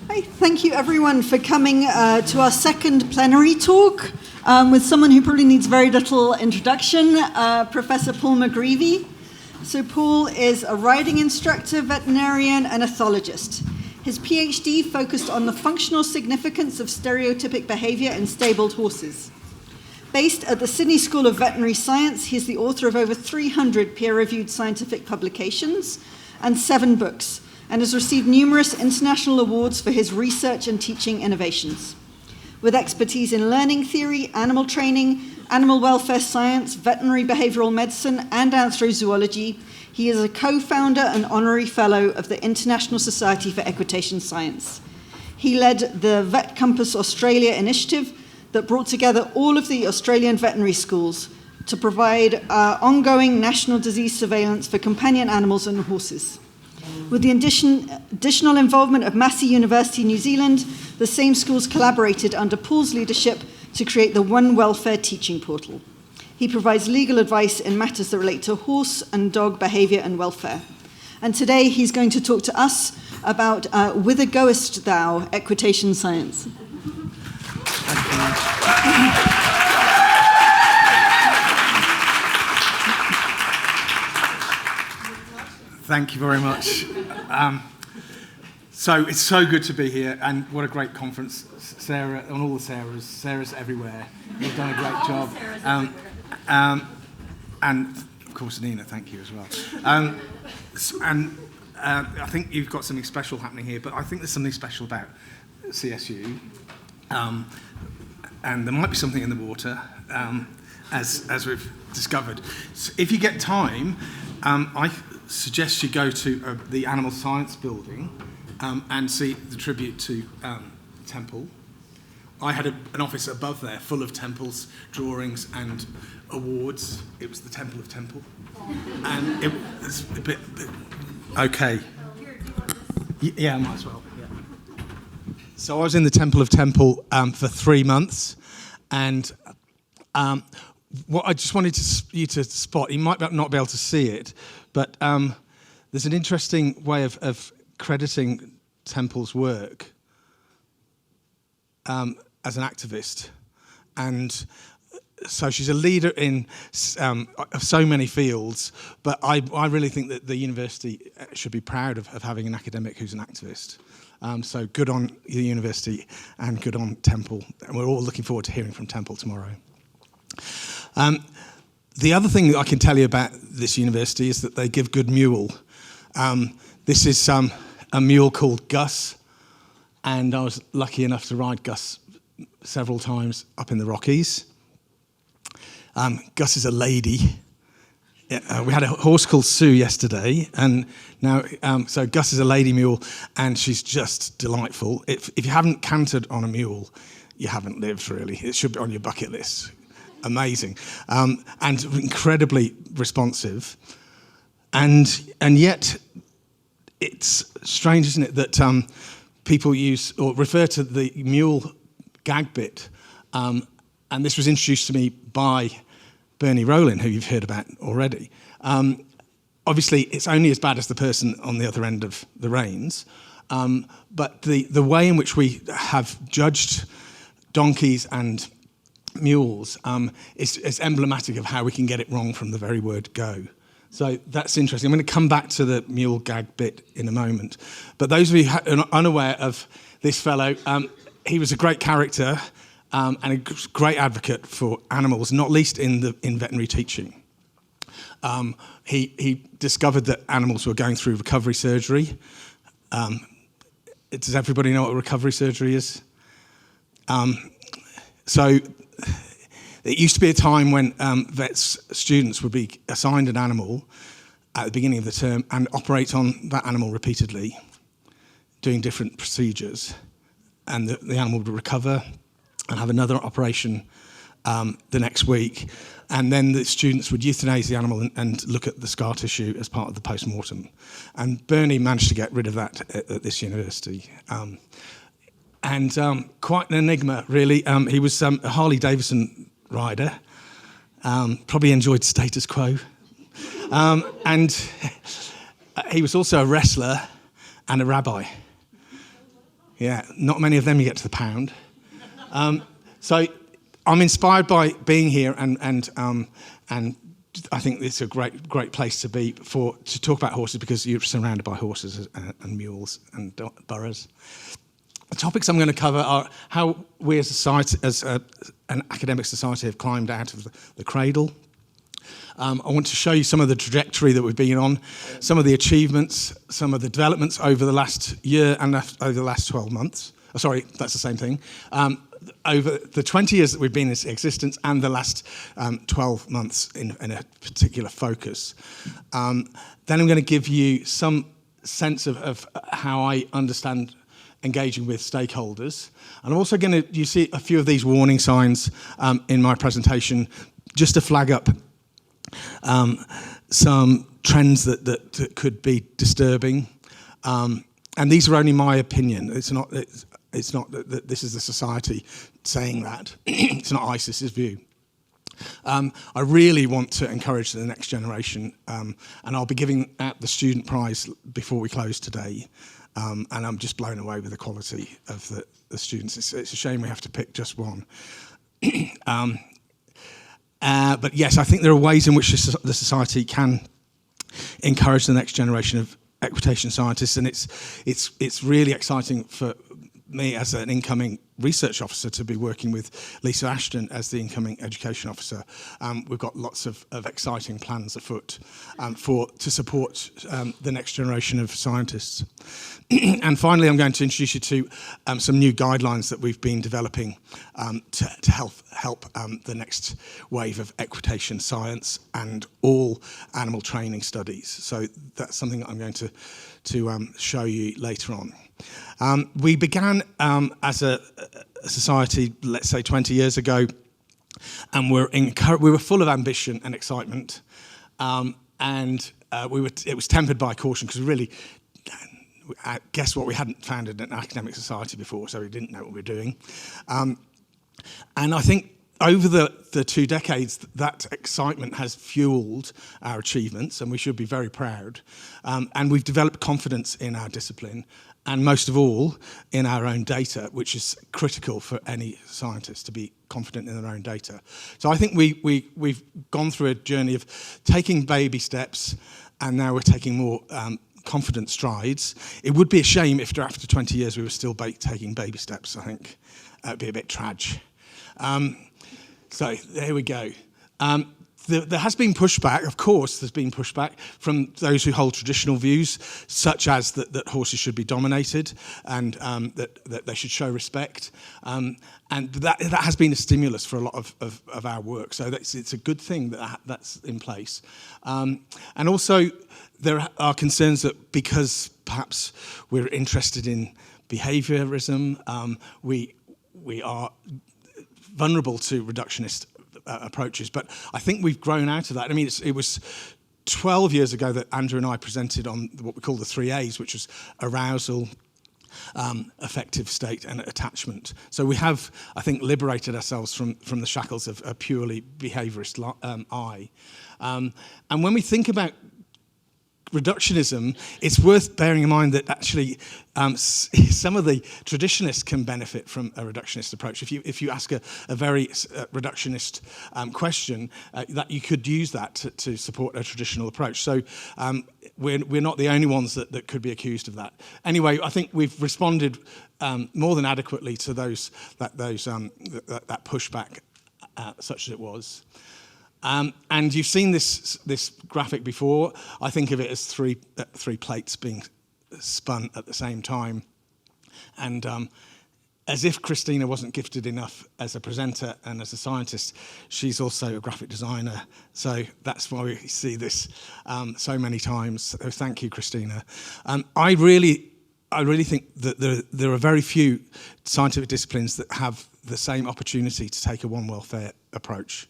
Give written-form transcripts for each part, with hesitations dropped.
Hi, thank you everyone for coming to our second plenary talk with someone who probably needs very little introduction, Professor Paul McGreevy. So Paul is a riding instructor, veterinarian, and ethologist. His PhD focused on the functional significance of stereotypic behavior in stabled horses. Based at the Sydney School of Veterinary Science, he is the author of over 300 peer-reviewed scientific publications and 7 books, and has received numerous international awards for his research and teaching innovations. With expertise in learning theory, animal training, animal welfare science, veterinary behavioral medicine, and anthrozoology, he is a co-founder and honorary fellow of the International Society for Equitation Science. He led the Vet Compass Australia initiative that brought together all of the Australian veterinary schools to provide ongoing national disease surveillance for companion animals and horses. With the additional involvement of Massey University, New Zealand, the same schools collaborated under Paul's leadership to create the One Welfare teaching portal. He provides legal advice in matters that relate to horse and dog behaviour and welfare. And today he's going to talk to us about Whither Goest Thou, Equitation Science. Thank you very much. So it's so good to be here, and what a great conference, Sarah, and all the Sarah's everywhere. You've done a great job. And of course Nina, thank you as well. I think you've got something special happening here, but I think there's something special about CSU, and there might be something in the water, as we've discovered. So if you get time, I suggest you go to the Animal Science building and see the tribute to Temple. I had an office above there full of Temple's drawings and awards. It was the Temple of Temple. And it was a bit okay. Yeah, I might as well. Yeah. So I was in the Temple of Temple for 3 months, and what I just wanted you to spot, you might not be able to see it, but there's an interesting way of crediting Temple's work as an activist. And so she's a leader in so many fields, but I really think that the university should be proud of having an academic who's an activist. So good on the university and good on Temple. And we're all looking forward to hearing from Temple tomorrow. The other thing that I can tell you about this university is that they give good mule. This is a mule called Gus, and I was lucky enough to ride Gus several times up in the Rockies. Gus is a lady. We had a horse called Sue yesterday, and now so Gus is a lady mule, and she's just delightful. If you haven't cantered on a mule, you haven't lived really. It should be on your bucket list. Amazing, and incredibly responsive, and yet it's strange, isn't it, that people use or refer to the mule gag bit, and this was introduced to me by Bernie Rowland, who you've heard about already. Obviously, it's only as bad as the person on the other end of the reins, but the way in which we have judged donkeys and mules is emblematic of how we can get it wrong from the very word go. So that's interesting. I'm going to come back to the mule gag bit in a moment. But those of you who are unaware of this fellow, he was a great character and a great advocate for animals, not least in veterinary teaching. He discovered that animals were going through recovery surgery. Does everybody know what recovery surgery is? So it used to be a time when vets students would be assigned an animal at the beginning of the term and operate on that animal repeatedly, doing different procedures, and the animal would recover and have another operation the next week, and then the students would euthanize the animal and look at the scar tissue as part of the post-mortem. And Bernie managed to get rid of that at this university. And quite an enigma, really. He was a Harley-Davidson rider, probably enjoyed status quo. And he was also a wrestler and a rabbi. Yeah, not many of them you get to the pound. So I'm inspired by being here, and I think it's a great place to be to talk about horses, because you're surrounded by horses and mules and burros. The topics I'm going to cover are how we as a society, as an academic society, have climbed out of the cradle. I want to show you some of the trajectory that we've been on, some of the achievements, some of the developments over the last year and over the last 12 months. Oh, sorry, that's the same thing. Over the 20 years that we've been in existence and the last 12 months in a particular focus. Then I'm going to give you some sense of how I understand engaging with stakeholders. And I'm also going to, you see a few of these warning signs in my presentation, just to flag up some trends that could be disturbing. And these are only my opinion. It's not that this is the society saying that. It's not ISIS's view. I really want to encourage the next generation, and I'll be giving out the student prize before we close today. And I'm just blown away with the quality of the students. It's a shame we have to pick just one. But yes, I think there are ways in which the society can encourage the next generation of equitation scientists, and it's really exciting for me as an incoming research officer to be working with Lisa Ashton as the incoming education officer. We've got lots of exciting plans afoot to support the next generation of scientists. And finally, I'm going to introduce you to some new guidelines that we've been developing to help the next wave of equitation science and all animal training studies. So that's something that I'm going to show you later on. We began as a society, let's say 20 years ago, and we were full of ambition and excitement, and it was tempered by caution, because we really, guess what, we hadn't founded an academic society before, so we didn't know what we were doing. And I think over the 2 decades, that excitement has fueled our achievements, and we should be very proud. And we've developed confidence in our discipline, and most of all, in our own data, which is critical for any scientist to be confident in their own data. So I think we've gone through a journey of taking baby steps, and now we're taking more confident strides. It would be a shame if after 20 years we were still taking baby steps, I think. It'd be a bit tragic. So there we go. There has been pushback, of course, there's been pushback from those who hold traditional views, such as that horses should be dominated and that they should show respect. And that has been a stimulus for a lot of our work. So it's a good thing that's in place. And also, there are concerns that because perhaps we're interested in behaviorism, we are vulnerable to reductionist approaches, but I think we've grown out of that. I mean, it was 12 years ago that Andrew and I presented on what we call the 3 A's, which was arousal, affective state, and attachment. So we have, I think, liberated ourselves from the shackles of a purely behaviourist eye. And when we think about reductionism, it's worth bearing in mind that actually some of the traditionalists can benefit from a reductionist approach. If you ask a very reductionist question, that you could use that to support a traditional approach. So we're not the only ones that could be accused of that. Anyway, I think we've responded more than adequately to that pushback, such as it was. And you've seen this graphic before. I think of it as three plates being spun at the same time. And as if Christina wasn't gifted enough as a presenter and as a scientist, she's also a graphic designer. So that's why we see this so many times. So thank you, Christina. I really think that there are very few scientific disciplines that have the same opportunity to take a one welfare approach.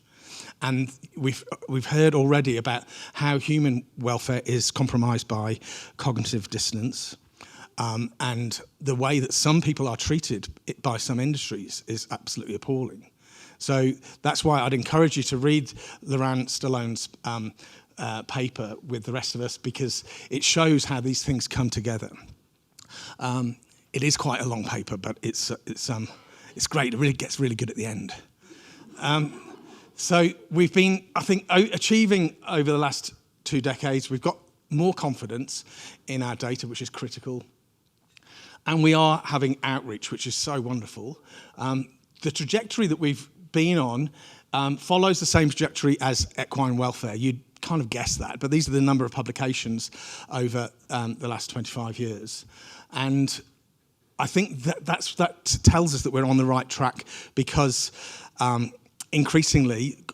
And we've heard already about how human welfare is compromised by cognitive dissonance, and the way that some people are treated by some industries is absolutely appalling. So that's why I'd encourage you to read Loran Stallone's paper with the rest of us, because it shows how these things come together. It is quite a long paper, but it's great. It really gets really good at the end. So we've been, I think, achieving over the last 2 decades. We've got more confidence in our data, which is critical. And we are having outreach, which is so wonderful. The trajectory that we've been on follows the same trajectory as equine welfare. You'd kind of guess that, but these are the number of publications over the last 25 years. And I think that tells us that we're on the right track, because increasingly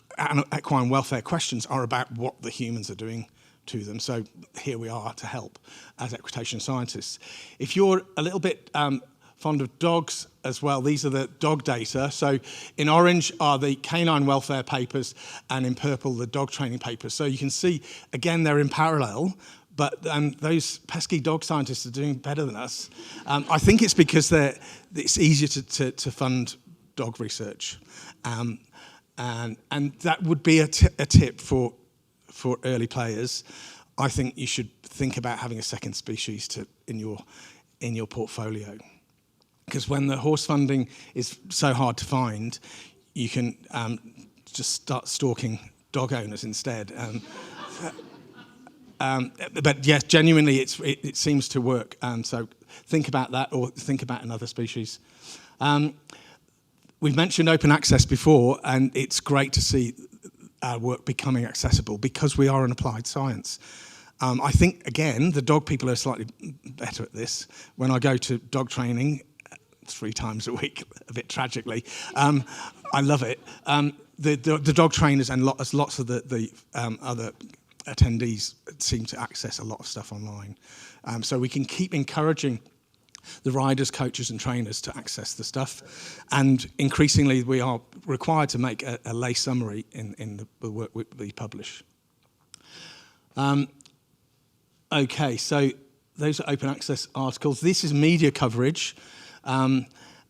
equine welfare questions are about what the humans are doing to them. So here we are to help as equitation scientists. If you're a little bit fond of dogs as well, these are the dog data. So in orange are the canine welfare papers, and in purple the dog training papers. So you can see, again, they're in parallel, but those pesky dog scientists are doing better than us. I think it's because it's easier to fund dog research. And that would be a tip for early players. I think you should think about having a second species in your portfolio, because when the horse funding is so hard to find, you can just start stalking dog owners instead. But yes, genuinely, it seems to work. So think about that, or think about another species. We've mentioned open access before, and it's great to see our work becoming accessible, because we are an applied science. I think, again, the dog people are slightly better at this. When I go to dog training 3 times a week, a bit tragically, I love it. The dog trainers and lots of the other attendees seem to access a lot of stuff online. So we can keep encouraging the riders, coaches and trainers to access the stuff. And increasingly, we are required to make a lay summary in the work we publish. Okay, so those are open access articles. This is media coverage. And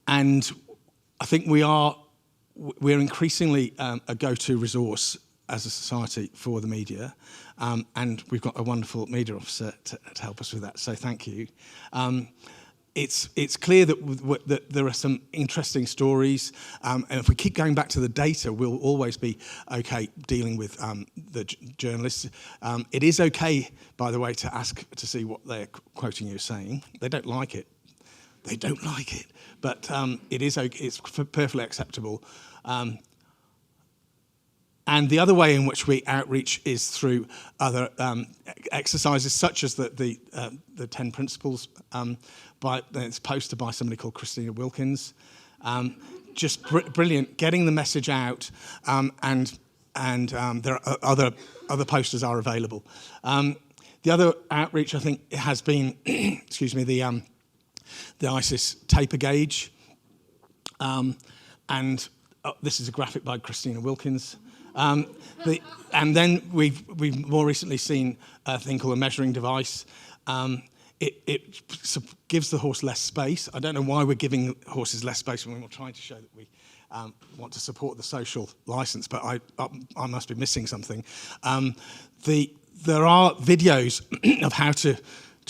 I think we're increasingly a go-to resource as a society for the media. And we've got a wonderful media officer to help us with that, so thank you. It's clear that there are some interesting stories, and if we keep going back to the data, we'll always be okay dealing with the journalists. It is okay, by the way, to ask to see what they're quoting you saying. They don't like it. They don't like it, but it is okay. It's perfectly acceptable. And the other way in which we outreach is through other exercises, such as the 10 principles. It's posted by somebody called Christina Wilkins. Just brilliant, getting the message out, and there are other posters are available. The other outreach, I think, has been, excuse me, the ISIS taper gauge, and this is a graphic by Christina Wilkins. And then we've more recently seen a thing called a measuring device. It gives the horse less space. I don't know why we're giving horses less space when we're trying to show that we want to support the social license, but I must be missing something. There are videos of how to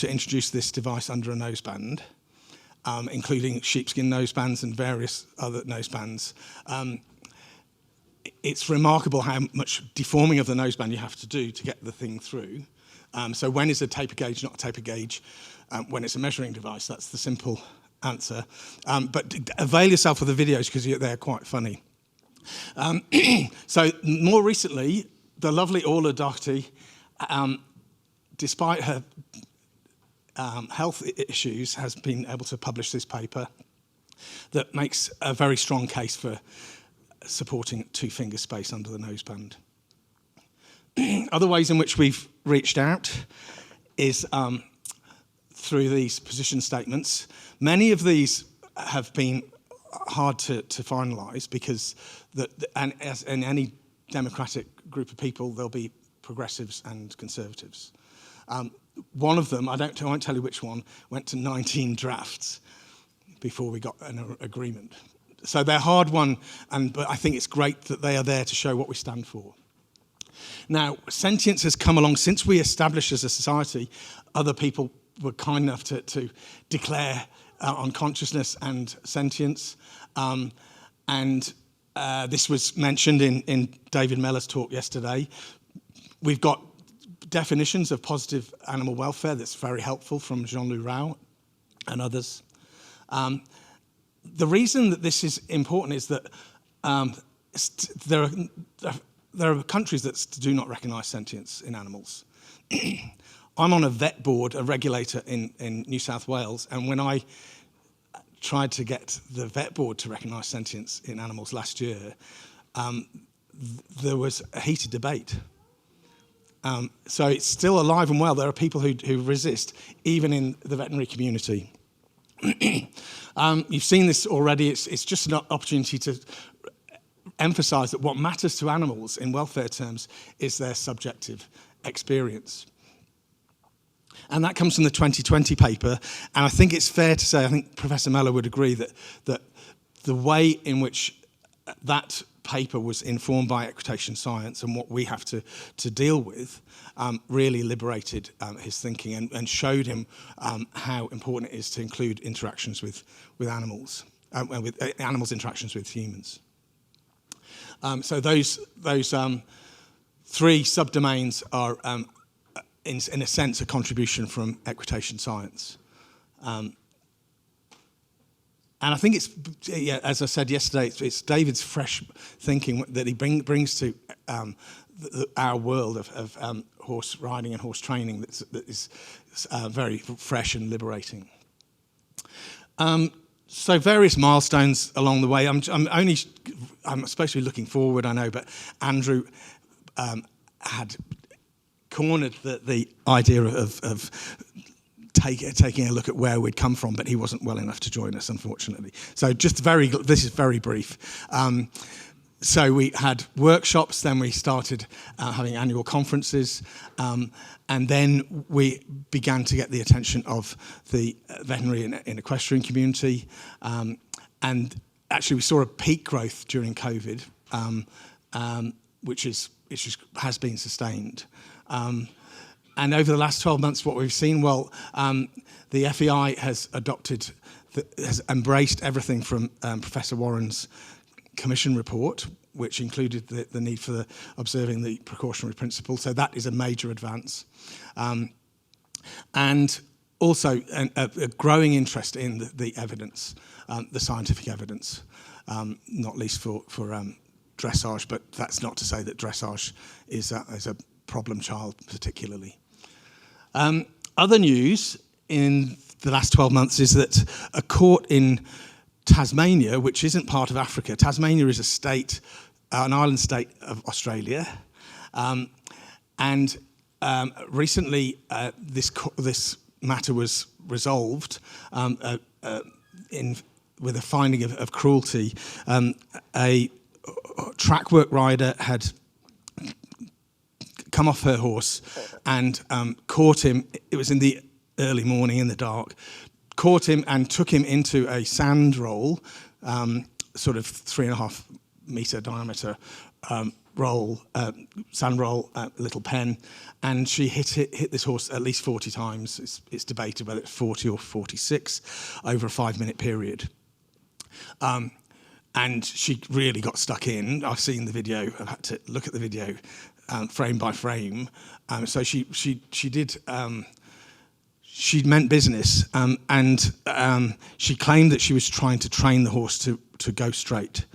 introduce this device under a noseband, including sheepskin nosebands and various other nosebands. It's remarkable how much deforming of the noseband you have to do to get the thing through. So when is a taper gauge not a taper gauge? When it's a measuring device, that's the simple answer. But avail yourself of the videos, because they're quite funny. So more recently, the lovely Orla Doherty, despite her health issues, has been able to publish this paper that makes a very strong case for supporting 2-finger space under the noseband. Other ways in which we've reached out is through these position statements. Many of these have been hard to finalise, because as in any democratic group of people, there'll be progressives and conservatives. One of them, I won't tell you which one, went to 19 drafts before we got an agreement. So they're hard won, but I think it's great that they are there to show what we stand for. Now, sentience has come along since we established as a society. Other people were kind enough to declare on consciousness and sentience. And this was mentioned in David Mellor's talk yesterday. We've got definitions of positive animal welfare that's very helpful from Jean-Louis Rao and others. The reason that this is important is that there are countries that do not recognise sentience in animals. I'm on a vet board, a regulator in New South Wales, and when I tried to get the vet board to recognise sentience in animals last year, there was a heated debate. So it's still alive and well. There are people who resist, even in the veterinary community. You've seen this already. It's just an opportunity to emphasise that what matters to animals in welfare terms is their subjective experience. And that comes from the 2020 paper. And I think it's fair to say, I think Professor Mellor would agree that the way in which that paper was informed by equitation science and what we have to deal with really liberated his thinking and showed him how important it is to include interactions with animals, with animals' interactions with humans. So those three subdomains are, in a sense, a contribution from equitation science. And I think it's, as I said yesterday, it's David's fresh thinking that he brings to our world of horse riding and horse training that is very fresh and liberating. So various milestones along the way. I'm supposed to be looking forward, I know, but Andrew had cornered the idea of taking a look at where we'd come from, but he wasn't well enough to join us, unfortunately. So this is very brief. So we had workshops, then we started having annual conferences, and then we began to get the attention of the veterinary and equestrian community. And actually we saw a peak growth during COVID, which has been sustained. And over the last 12 months, what we've seen, the FEI has embraced everything from Professor Warren's commission report, which included the need for observing the precautionary principle. So that is a major advance. And also a growing interest in the evidence, the scientific evidence, not least for dressage, but that's not to say that dressage is a problem child particularly. Other news in the last 12 months is that a court in Tasmania, which isn't part of Africa, Tasmania is a state, an island state of Australia, and recently this matter was resolved with a finding of cruelty. A track work rider had come off her horse and caught him. It was in the early morning in the dark. Caught him and took him into a sand roll, sort of 3.5 metre diameter sand roll, little pen, and she hit this horse at least 40 times. It's debated whether it's 40 or 46 over a 5-minute period. And she really got stuck in. I've seen the video. I've had to look at the video frame by frame. So she did. She meant business, and she claimed that she was trying to train the horse to go straight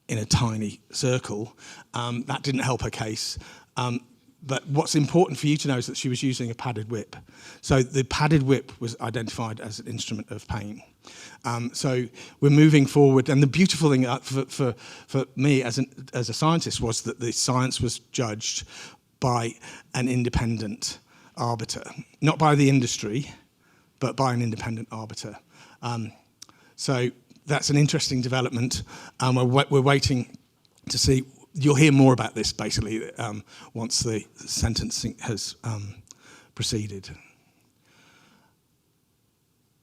in a tiny circle. That didn't help her case. But what's important for you to know is that she was using a padded whip. So the padded whip was identified as an instrument of pain. So we're moving forward, and the beautiful thing for me as a scientist was that the science was judged by an independent arbiter, not by the industry, but by an independent arbiter. So that's an interesting development. We're waiting to see. You'll hear more about this basically once the sentencing has proceeded.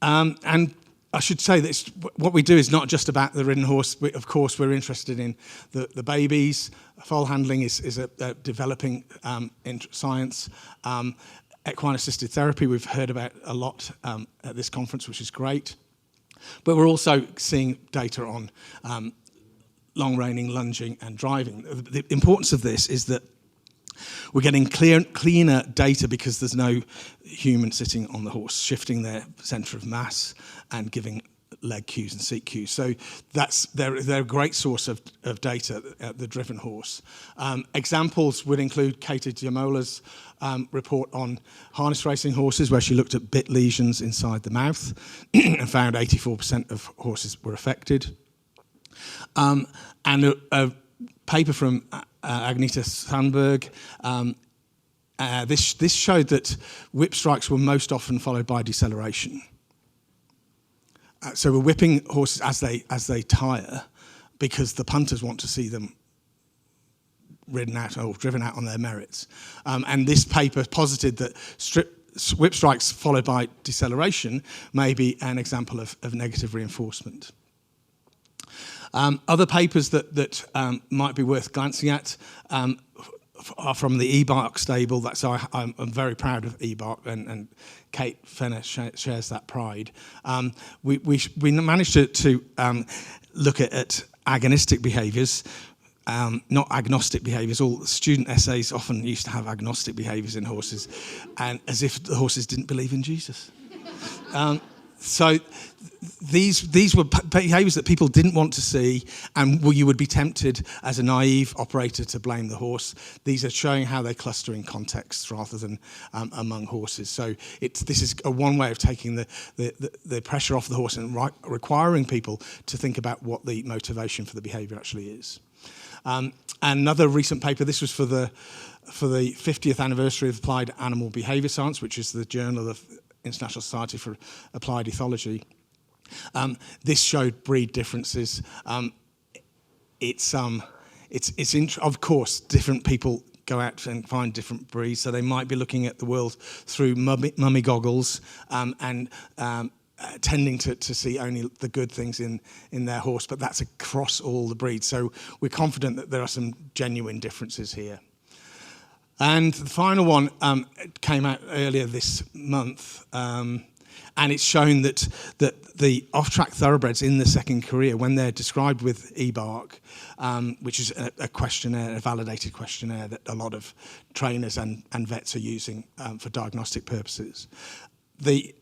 And I should say that what we do is not just about the ridden horse. Of course, we're interested in the babies. Foal handling is a developing science. Equine-assisted therapy we've heard about a lot at this conference, which is great. But we're also seeing data on long reining, lunging, and driving. The importance of this is that we're getting cleaner data because there's no human sitting on the horse, shifting their centre of mass and giving leg cues and seat cues. So they're a great source of data, the driven horse. Examples would include Katie Diamola's report on harness racing horses, where she looked at bit lesions inside the mouth and found 84% of horses were affected. And a paper from Agneta Sandberg, this showed that whip strikes were most often followed by deceleration. So we're whipping horses as they tire because the punters want to see them ridden out or driven out on their merits. And this paper posited that whip strikes followed by deceleration may be an example of negative reinforcement. Other papers that might be worth glancing at are from the eBark stable. So I'm very proud of eBark, and Kate Fenner shares that pride. We managed to look at agonistic behaviours, not agnostic behaviours. All student essays often used to have agnostic behaviours in horses, and as if the horses didn't believe in Jesus. So these were behaviours that people didn't want to see, and you would be tempted as a naive operator to blame the horse. These are showing how they cluster in context rather than among horses. So this is one way of taking the pressure off the horse and requiring people to think about what the motivation for the behaviour actually is. Another recent paper, this was for the 50th anniversary of Applied Animal Behaviour Science, which is the journal of International Society for Applied Ethology. This showed breed differences. Of course, different people go out and find different breeds, so they might be looking at the world through mummy goggles and tending to see only the good things in their horse, but that's across all the breeds. So we're confident that there are some genuine differences here. And the final one came out earlier this month, and it's shown that the off-track thoroughbreds in the second career, when they're described with eBark, which is a questionnaire, a validated questionnaire that a lot of trainers and vets are using for diagnostic purposes, the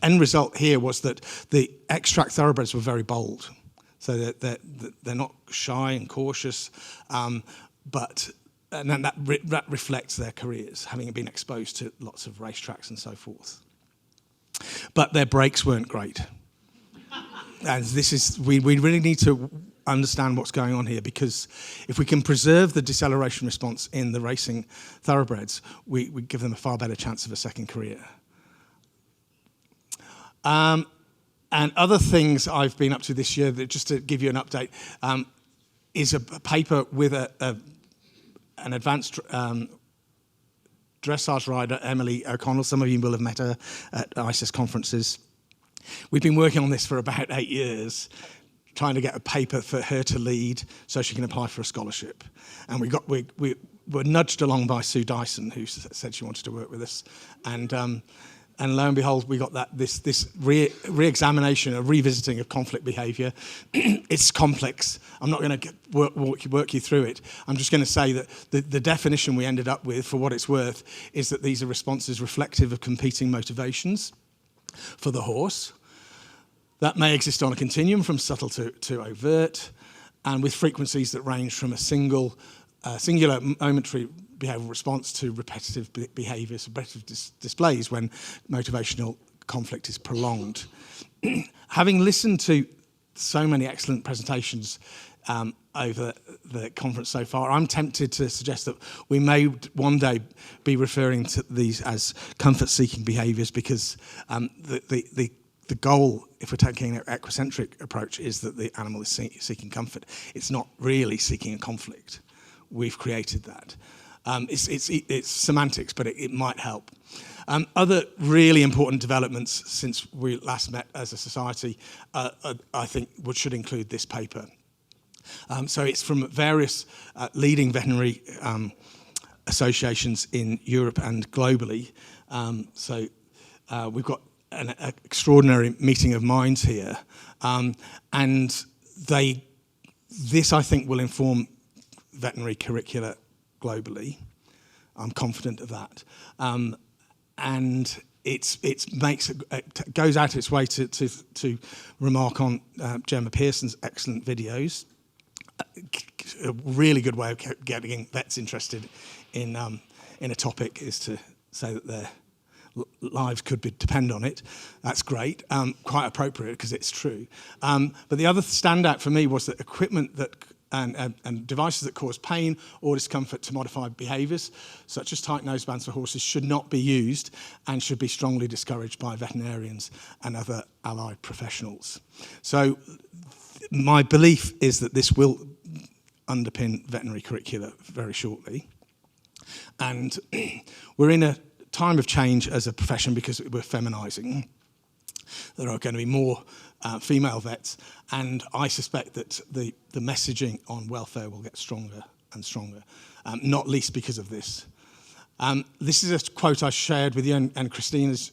end result here was that the X-track thoroughbreds were very bold. So that they're not shy and cautious, and then that reflects their careers, having been exposed to lots of racetracks and so forth. But their brakes weren't great. And we really need to understand what's going on here, because if we can preserve the deceleration response in the racing thoroughbreds, we give them a far better chance of a second career. And other things I've been up to this year, that just to give you an update, is a paper with an advanced dressage rider, Emily O'Connell. Some of you will have met her at ISIS conferences. We've been working on this for about 8 years, trying to get a paper for her to lead so she can apply for a scholarship. And we were nudged along by Sue Dyson, who said she wanted to work with us. And lo and behold, we got this re-examination, a revisiting of conflict behaviour. It's complex. I'm not going to work you through it. I'm just going to say that the definition we ended up with, for what it's worth, is that these are responses reflective of competing motivations for the horse. That may exist on a continuum from subtle to overt, and with frequencies that range from a singular momentary behavioural response to repetitive behaviours, repetitive displays when motivational conflict is prolonged. Having listened to so many excellent presentations over the conference so far, I'm tempted to suggest that we may one day be referring to these as comfort-seeking behaviours, because the goal, if we're taking an equicentric approach, is that the animal is seeking comfort. It's not really seeking a conflict. We've created that. It's semantics, but it might help. Other really important developments since we last met as a society, I think, should include this paper. So it's from various leading veterinary associations in Europe and globally. So we've got an extraordinary meeting of minds here, and this I think will inform veterinary curricula globally. I'm confident of that, and it goes out of its way to remark on Gemma Pearson's excellent videos. A really good way of getting vets interested in a topic is to say that their lives could depend on it. That's great, quite appropriate because it's true. But the other standout for me was that equipment and devices that cause pain or discomfort to modify behaviours, such as tight nosebands for horses, should not be used and should be strongly discouraged by veterinarians and other allied professionals. So my belief is that this will underpin veterinary curricula very shortly. And we're in a time of change as a profession because we're feminising. There are going to be more female vets, and I suspect that the messaging on welfare will get stronger and stronger, not least because of this. This is a quote I shared with you, and Christina's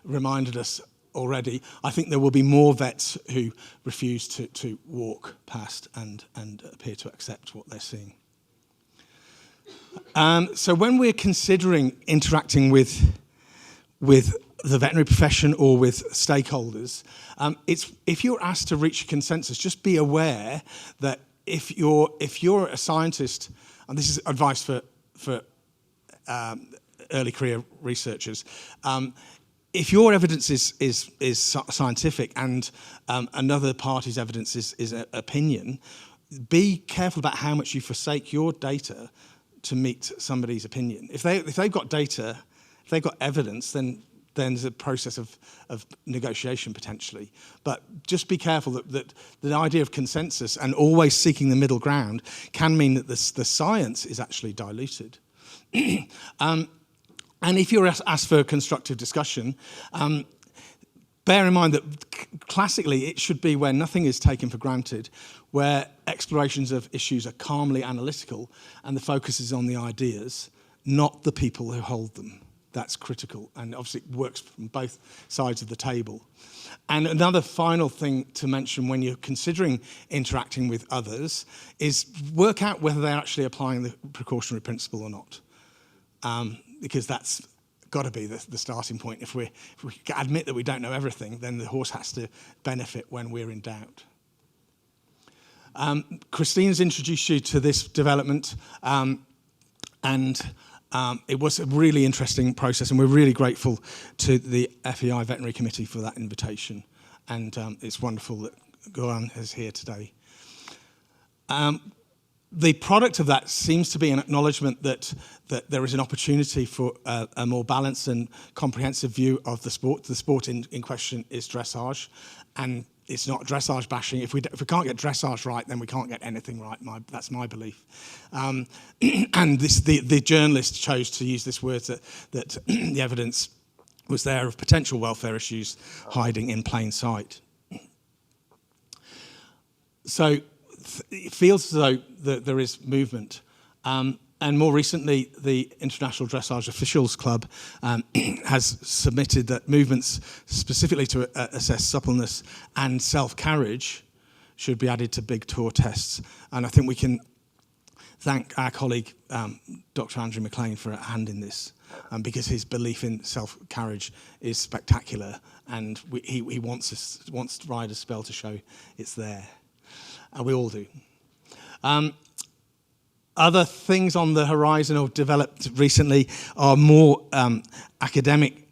reminded us already. I think there will be more vets who refuse to walk past and appear to accept what they're seeing. So when we're considering interacting with the veterinary profession or with stakeholders, if you're asked to reach a consensus, just be aware that if you're a scientist, and this is advice for early career researchers, if your evidence is scientific and another party's evidence is opinion, be careful about how much you forsake your data to meet somebody's opinion. If they've got data, if they've got evidence, then there's a process of negotiation potentially. But just be careful that the idea of consensus and always seeking the middle ground can mean that the science is actually diluted. And if you're asked for a constructive discussion, bear in mind that classically it should be where nothing is taken for granted, where explorations of issues are calmly analytical and the focus is on the ideas, not the people who hold them. That's critical, and obviously it works from both sides of the table. And another final thing to mention when you're considering interacting with others is work out whether they're actually applying the precautionary principle or not. Because that's got to be the starting point. If we admit that we don't know everything, then the horse has to benefit when we're in doubt. Christine's introduced you to this development, and it was a really interesting process, and we're really grateful to the FEI Veterinary Committee for that invitation. And it's wonderful that Goran is here today. The product of that seems to be an acknowledgement that there is an opportunity for a more balanced and comprehensive view of the sport. The sport in question is dressage, and it's not dressage bashing. If we can't get dressage right, then we can't get anything right. That's my belief. And the journalist chose to use this word that the evidence was there of potential welfare issues hiding in plain sight. So it feels as though there is movement. And more recently, the International Dressage Officials Club has submitted that movements specifically to assess suppleness and self-carriage should be added to big tour tests. And I think we can thank our colleague, Dr. Andrew McLean, for a hand in this, because his belief in self-carriage is spectacular, and he wants riders to be able to show it's there. And we all do. Other things on the horizon or developed recently are more academic,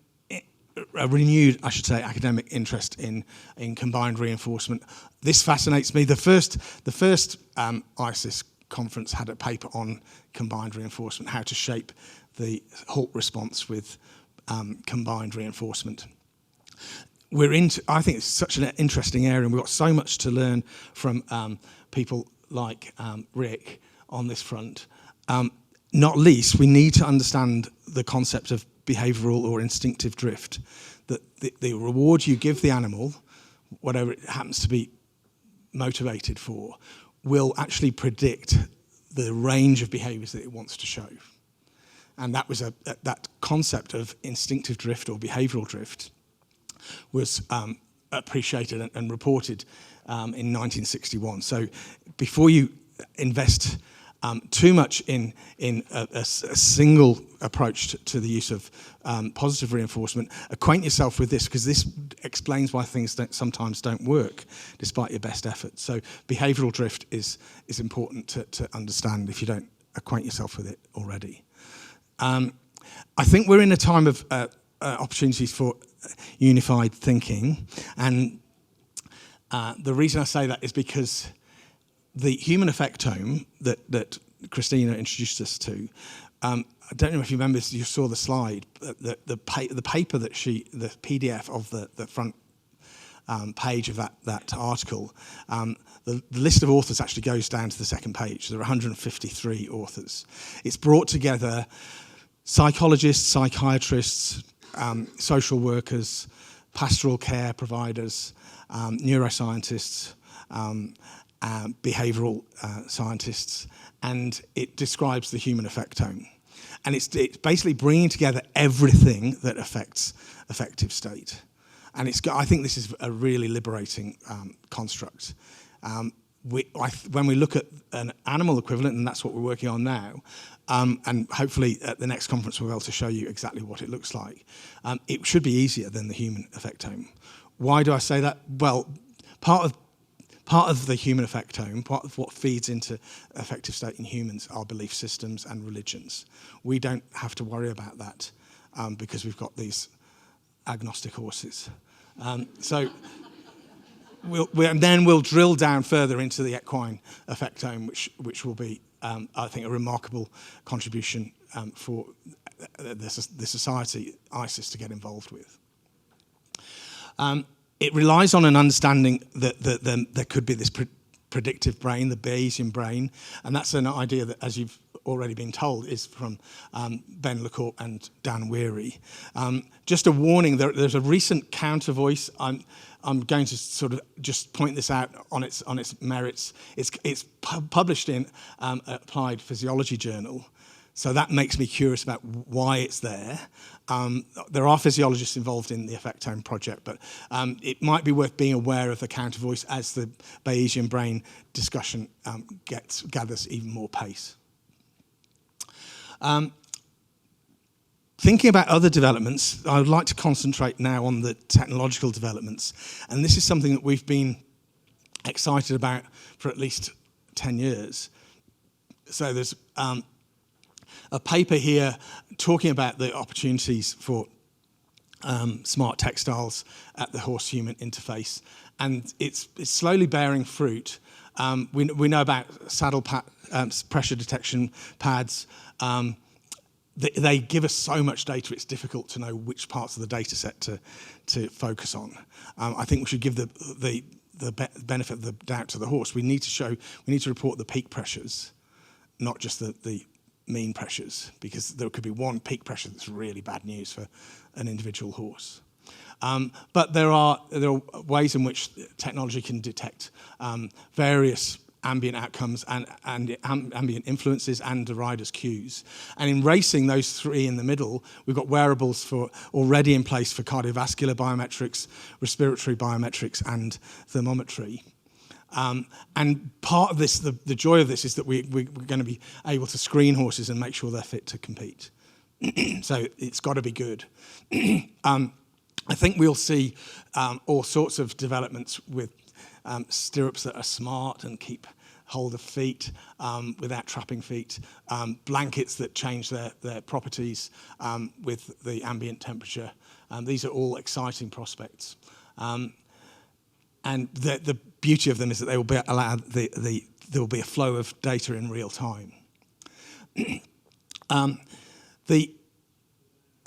renewed, I should say, academic interest in combined reinforcement. This fascinates me. The first ISIS conference had a paper on combined reinforcement, how to shape the halt response with combined reinforcement. I think it's such an interesting area, and we've got so much to learn from people like Rick on this front. Not least, we need to understand the concept of behavioural or instinctive drift, that the reward you give the animal, whatever it happens to be motivated for, will actually predict the range of behaviours that it wants to show. And that was that concept of instinctive drift or behavioural drift was appreciated and reported in 1961. So before you invest too much in a single approach to the use of positive reinforcement, acquaint yourself with this, because this explains why things sometimes don't work despite your best efforts. So behavioural drift is important to understand if you don't acquaint yourself with it already. I think we're in a time of opportunities for unified thinking, and the reason I say that is because the human effectome that Christina introduced us to, I don't know if you remember, you saw the slide, the paper that the PDF of the front page of that article, the list of authors actually goes down to the second page. There are 153 authors. It's brought together psychologists, psychiatrists, social workers, pastoral care providers, neuroscientists, behavioural scientists, and it describes the human effectome. And it's basically bringing together everything that affects affective state. And I think this is a really liberating construct. When we look at an animal equivalent, and that's what we're working on now, and hopefully at the next conference we'll be able to show you exactly what it looks like, it should be easier than the human effectome. Why do I say that? Well, part of the human effectome, part of what feeds into affective state in humans are belief systems and religions. We don't have to worry about that because we've got these agnostic horses. So we'll drill down further into the equine effectome, which will be, I think, a remarkable contribution for the society ISIS to get involved with. It relies on an understanding that there could be this predictive brain, the Bayesian brain, and that's an idea that, as you've already been told, is from Ben LeCourt and Dan Weary. Just a warning, there's a recent counter voice. I'm going to sort of just point this out on its merits. It's published in Applied Physiology Journal, so that makes me curious about why it's there. There are physiologists involved in the Effectome project, but it might be worth being aware of the counter voice as the Bayesian brain discussion gathers even more pace. Thinking about other developments, I would like to concentrate now on the technological developments, and this is something that we've been excited about for at least 10 years. So there's a paper here talking about the opportunities for smart textiles at the horse-human interface, and it's slowly bearing fruit. We know about saddle pressure detection pads. They give us so much data, it's difficult to know which parts of the data set to focus on. I think we should give the benefit of the doubt to the horse. We need to report the peak pressures, not just the mean pressures, because there could be one peak pressure that's really bad news for an individual horse. But there are ways in which technology can detect various ambient outcomes and ambient influences and the rider's cues. And in racing, those three in the middle, we've got wearables already in place for cardiovascular biometrics, respiratory biometrics, and thermometry. And part of this, the joy of this, is that we're going to be able to screen horses and make sure they're fit to compete. So it's got to be good. I think we'll see all sorts of developments with stirrups that are smart and keep hold of feet without trapping feet, blankets that change their properties with the ambient temperature. These are all exciting prospects. And the beauty of them is that they will be allowed, there will be a flow of data in real time. The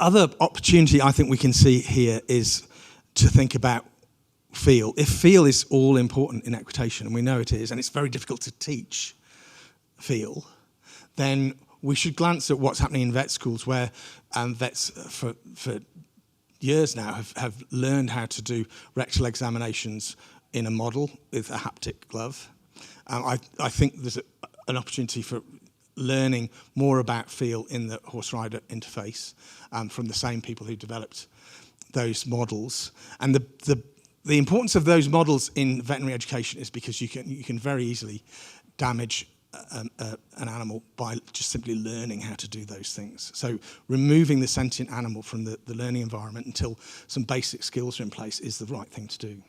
other opportunity I think we can see here is to think about feel. If feel is all important in equitation, and we know it is, and it's very difficult to teach feel, then we should glance at what's happening in vet schools, where vets for years now have learned how to do rectal examinations in a model with a haptic glove. I think there's an opportunity for learning more about feel in the horse-rider interface from the same people who developed those models. And the importance of those models in veterinary education is because you can very easily damage an animal by just simply learning how to do those things. So removing the sentient animal from the learning environment until some basic skills are in place is the right thing to do.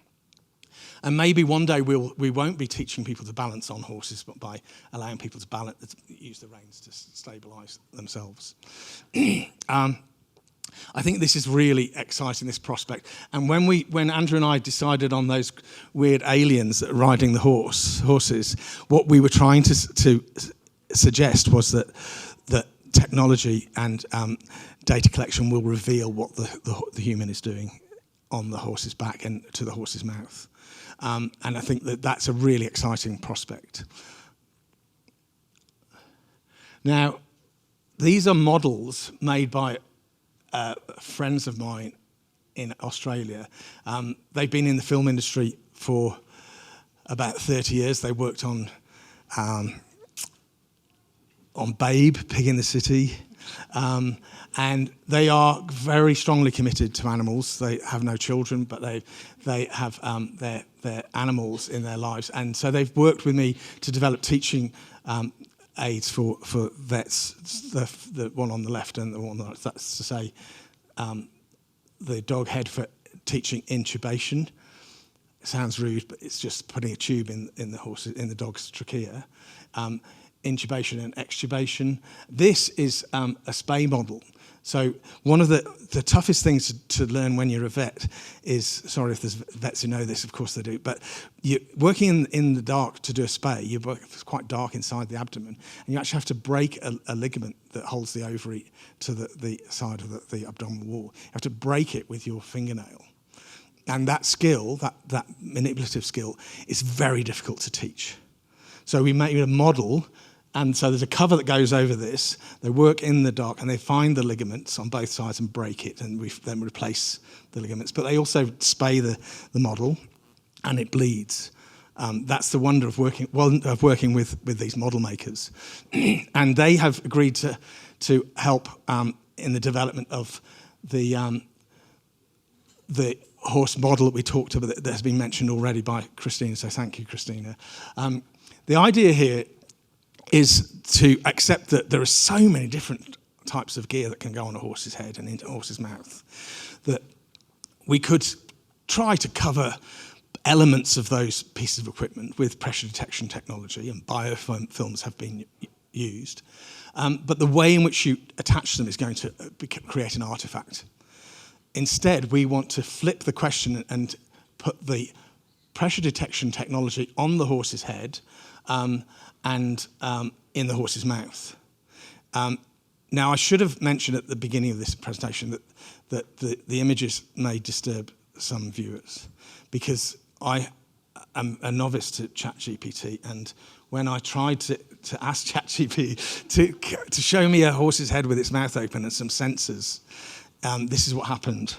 And maybe one day we won't be teaching people to balance on horses, but by allowing people to use the reins to stabilise themselves. I think this is really exciting, this prospect. And when Andrew and I decided on those weird aliens that are riding the horses, what we were trying to suggest was that technology and data collection will reveal what the human is doing on the horse's back and to the horse's mouth. And I think that's a really exciting prospect. Now, these are models made by friends of mine in Australia. They've been in the film industry for about 30 years. They worked on Babe, Pig in the City, and they are very strongly committed to animals. They have no children, but they have their animals in their lives, and so they've worked with me to develop teaching aids for vets, the one on the left and the one on the right. That's to say, the dog head for teaching intubation. It sounds rude, but it's just putting a tube in the dog's trachea. Intubation and extubation. This is a spay model. So one of the toughest things to learn when you're a vet is, sorry if there's vets who know this, of course they do, but you're working in the dark to do a spay, it's quite dark inside the abdomen, and you actually have to break a ligament that holds the ovary to the side of the abdominal wall. You have to break it with your fingernail. And that skill, that manipulative skill, is very difficult to teach. So we made a model. And so there's a cover that goes over this. They work in the dark and they find the ligaments on both sides and break it, and we then replace the ligaments. But they also spay the model, and it bleeds. That's the wonder of working with these model makers. And they have agreed to help in the development of the horse model that we talked about that has been mentioned already by Christina. So thank you, Christina. The idea here is to accept that there are so many different types of gear that can go on a horse's head and into a horse's mouth that we could try to cover elements of those pieces of equipment with pressure detection technology, and biofilms have been used. But the way in which you attach them is going to create an artifact. Instead, we want to flip the question and put the pressure detection technology on the horse's head and in the horse's mouth. Now, I should have mentioned at the beginning of this presentation that the images may disturb some viewers, because I am a novice to ChatGPT, and when I tried to ask ChatGPT to show me a horse's head with its mouth open and some sensors, this is what happened.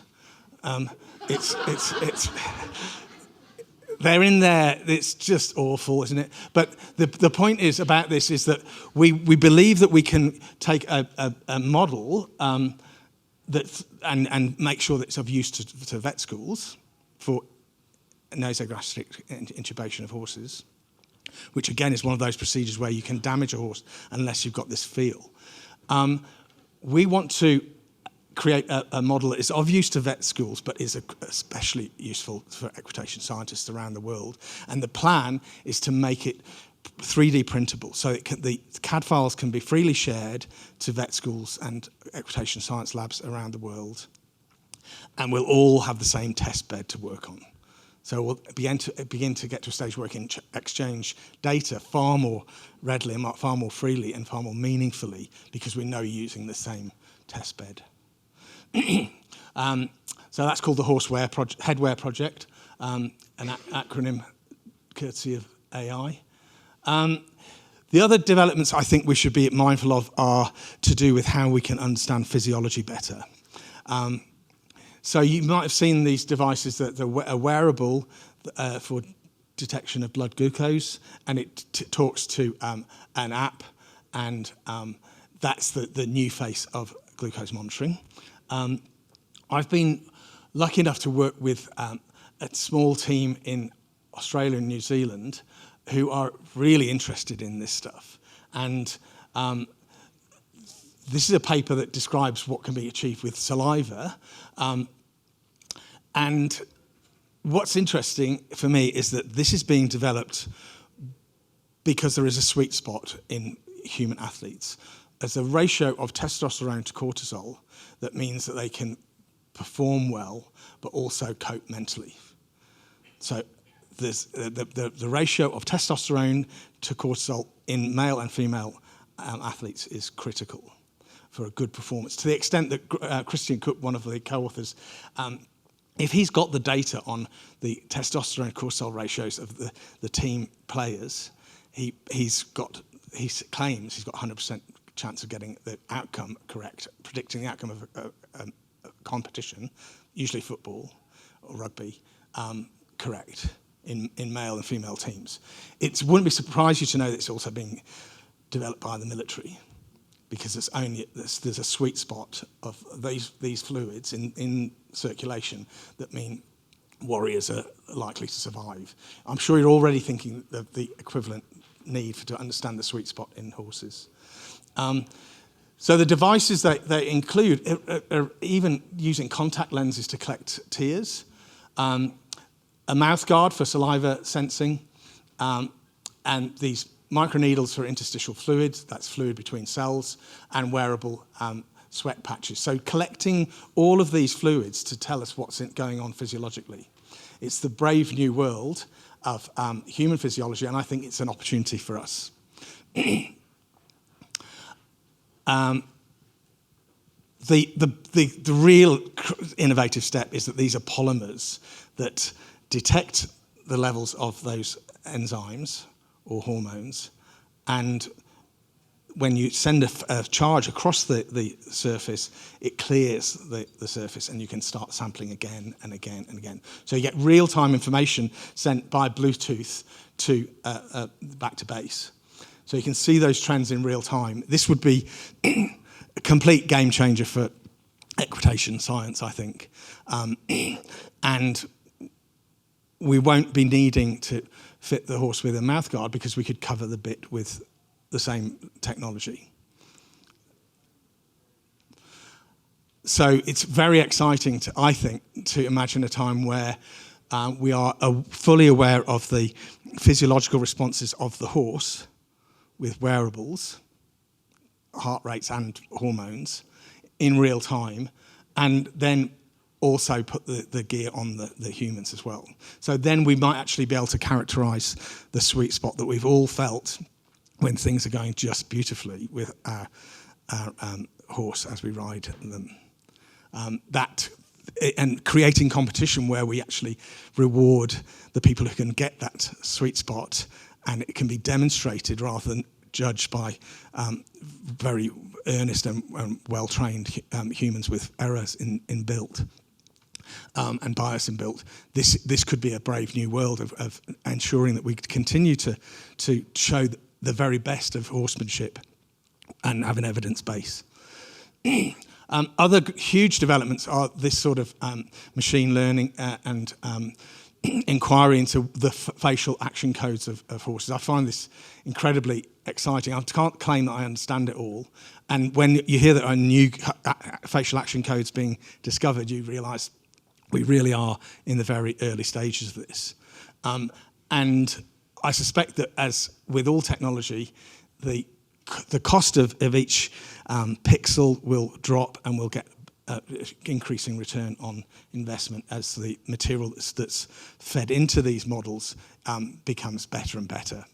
They're in there. It's just awful, isn't it? But the point is about this is that we believe that we can take a model that and make sure that it's of use to vet schools for nasogastric intubation of horses, which again is one of those procedures where you can damage a horse unless you've got this feel. We want to create a model that is of use to vet schools, but is especially useful for equitation scientists around the world. And the plan is to make it 3D printable, so the CAD files can be freely shared to vet schools and equitation science labs around the world. And we'll all have the same test bed to work on. So we'll begin to get to a stage where we can exchange data far more readily, and far more freely, and far more meaningfully, because we know using the same test bed. So that's called the Headwear Project, an acronym courtesy of AI. The other developments I think we should be mindful of are to do with how we can understand physiology better. So you might have seen these devices that are wearable for detection of blood glucose, and it talks to an app, and that's the new face of glucose monitoring. I've been lucky enough to work with a small team in Australia and New Zealand who are really interested in this stuff. And this is a paper that describes what can be achieved with saliva. And what's interesting for me is that this is being developed because there is a sweet spot in human athletes. There's a ratio of testosterone to cortisol that means that they can perform well, but also cope mentally. So there's the ratio of testosterone to cortisol in male and female athletes is critical for a good performance. To the extent that Christian Cook, one of the co-authors, if he's got the data on the testosterone cortisol ratios of the team players, he claims he's got 100% chance of getting the outcome correct, predicting the outcome of a competition, usually football or rugby, correct in male and female teams. It wouldn't be surprised you to know that it's also being developed by the military, because there's a sweet spot of these fluids in circulation that mean warriors are likely to survive. I'm sure you're already thinking of the equivalent need to understand the sweet spot in horses. So the devices that they include are even using contact lenses to collect tears, a mouth guard for saliva sensing, and these microneedles for interstitial fluids, that's fluid between cells, and wearable sweat patches. So collecting all of these fluids to tell us what's going on physiologically. It's the brave new world of human physiology, and I think it's an opportunity for us. The real innovative step is that these are polymers that detect the levels of those enzymes or hormones, and when you send a charge across the surface, it clears the surface, and you can start sampling again and again and again. So you get real-time information sent by Bluetooth to back to base. So you can see those trends in real time. This would be a complete game changer for equitation science, I think. And we won't be needing to fit the horse with a mouth guard because we could cover the bit with the same technology. So it's very exciting, I think, to imagine a time where we are fully aware of the physiological responses of the horse with wearables, heart rates and hormones, in real time, and then also put the gear on the humans as well. So then we might actually be able to characterize the sweet spot that we've all felt when things are going just beautifully with our horse as we ride them. And creating competition where we actually reward the people who can get that sweet spot, and it can be demonstrated rather than judged by very earnest and well-trained humans with errors in built and bias in built. This could be a brave new world of ensuring that we continue to show the very best of horsemanship and have an evidence base. Other huge developments are this sort of machine learning and inquiry into the facial action codes of horses. I find this incredibly exciting. I can't claim that I understand it all. And when you hear that a new facial action codes being discovered, you realise we really are in the very early stages of this. And I suspect that, as with all technology, the cost of each pixel will drop, and we'll get increasing return on investment as the material that's fed into these models becomes better and better.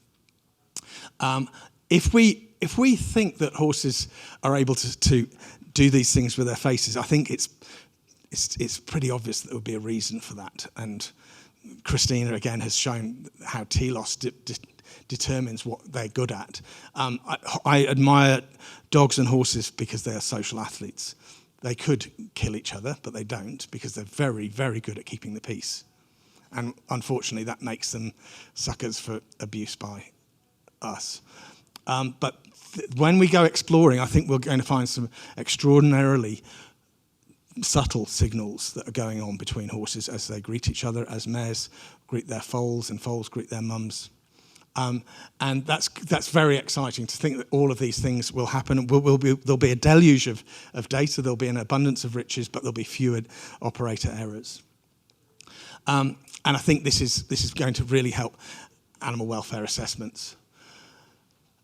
If we think that horses are able to do these things with their faces, I think it's pretty obvious that there would be a reason for that. And Christina again has shown how telos determines what they're good at. I admire dogs and horses because they are social athletes. They could kill each other, but they don't, because they're very, very good at keeping the peace. And unfortunately, that makes them suckers for abuse by us. But when we go exploring, I think we're going to find some extraordinarily subtle signals that are going on between horses as they greet each other, as mares greet their foals and foals greet their mums. And that's very exciting to think that all of these things will happen. There'll be a deluge of data, there'll be an abundance of riches, but there'll be fewer operator errors. And I think this is going to really help animal welfare assessments.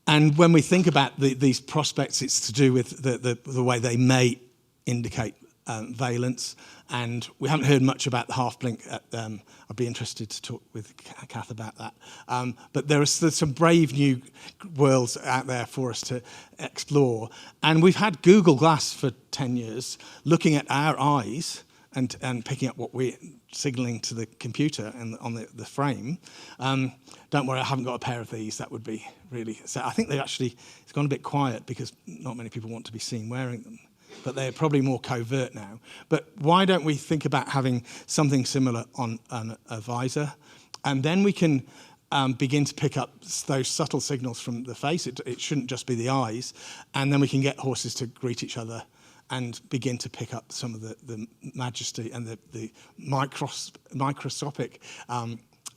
And when we think about these prospects, it's to do with the way they may indicate valence. And we haven't heard much about the half blink. I'd be interested to talk with Kath about that. But there's some brave new worlds out there for us to explore. And we've had Google Glass for 10 years, looking at our eyes and picking up what we're signaling to the computer and on the frame. Don't worry, I haven't got a pair of these. That would be really sad. I think it's gone a bit quiet because not many people want to be seen wearing them. But they're probably more covert now. But why don't we think about having something similar on a visor? And then we can begin to pick up those subtle signals from the face. It shouldn't just be the eyes. And then we can get horses to greet each other and begin to pick up some of the majesty and the microscopic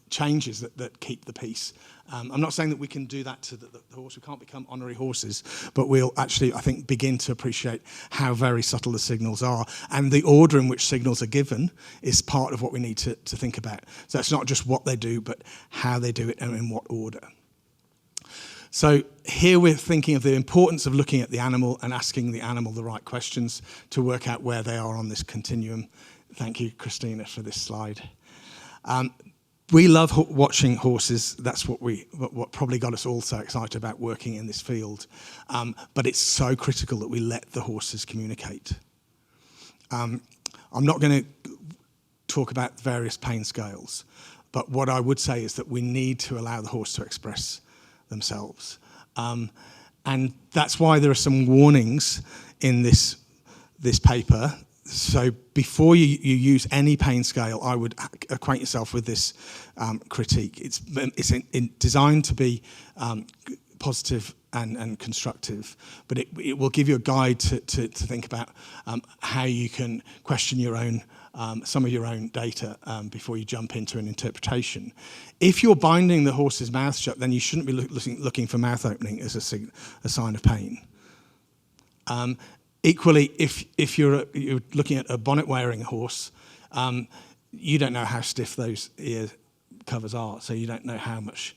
changes that keep the peace. I'm not saying that we can do that to the horse. We can't become honorary horses, but we'll actually, I think, begin to appreciate how very subtle the signals are. And the order in which signals are given is part of what we need to think about. So it's not just what they do, but how they do it and in what order. So here we're thinking of the importance of looking at the animal and asking the animal the right questions to work out where they are on this continuum. Thank you, Christina, for this slide. We love watching horses. That's what probably got us all so excited about working in this field. But it's so critical that we let the horses communicate. I'm not going to talk about various pain scales, but what I would say is that we need to allow the horse to express themselves. And that's why there are some warnings in this paper. So before you use any pain scale, I would acquaint yourself with this critique. It's designed to be positive and constructive, but it will give you a guide to think about how you can question your own some of your own data before you jump into an interpretation. If you're binding the horse's mouth shut, then you shouldn't be looking for mouth opening as a sign of pain. Equally, if you're looking at a bonnet-wearing horse, you don't know how stiff those ear covers are, so you don't know how much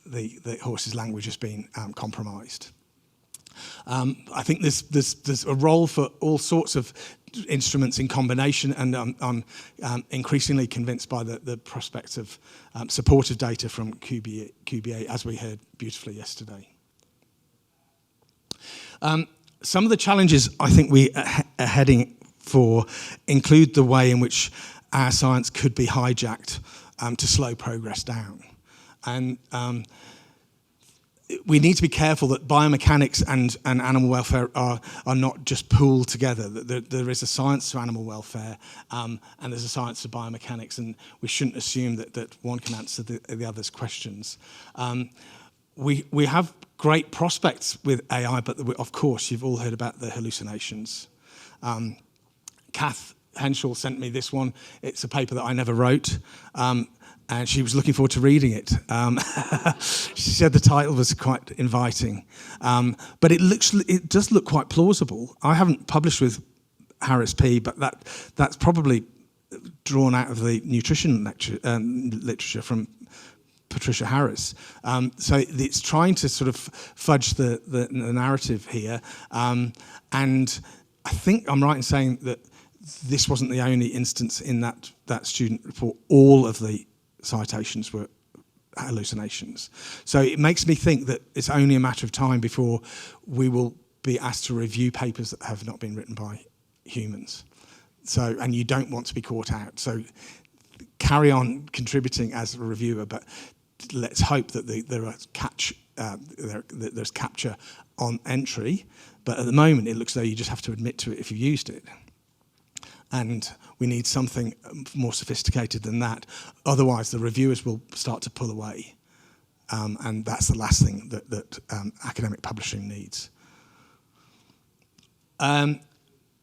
the horse's language has been compromised. I think there's a role for all sorts of instruments in combination, and I'm increasingly convinced by the prospects of supportive data from QBA, as we heard beautifully yesterday. Some of the challenges I think we are heading for include the way in which our science could be hijacked to slow progress down. And we need to be careful that biomechanics and animal welfare are not just pooled together. There is a science to animal welfare and there's a science to biomechanics, and we shouldn't assume that one can answer the other's questions. We have great prospects with AI, but of course, you've all heard about the hallucinations. Kath Henschel sent me this one. It's a paper that I never wrote, and she was looking forward to reading it. She said the title was quite inviting, but it does look quite plausible. I haven't published with Harris P, but that's probably drawn out of the nutrition literature from Patricia Harris. So it's trying to sort of fudge the narrative here. And I think I'm right in saying that this wasn't the only instance in that student report. All of the citations were hallucinations. So it makes me think that it's only a matter of time before we will be asked to review papers that have not been written by humans. So, and you don't want to be caught out. So carry on contributing as a reviewer, but let's hope that there's capture on entry, but at the moment it looks as though you just have to admit to it if you used it. And we need something more sophisticated than that. Otherwise, the reviewers will start to pull away. And that's the last thing that academic publishing needs.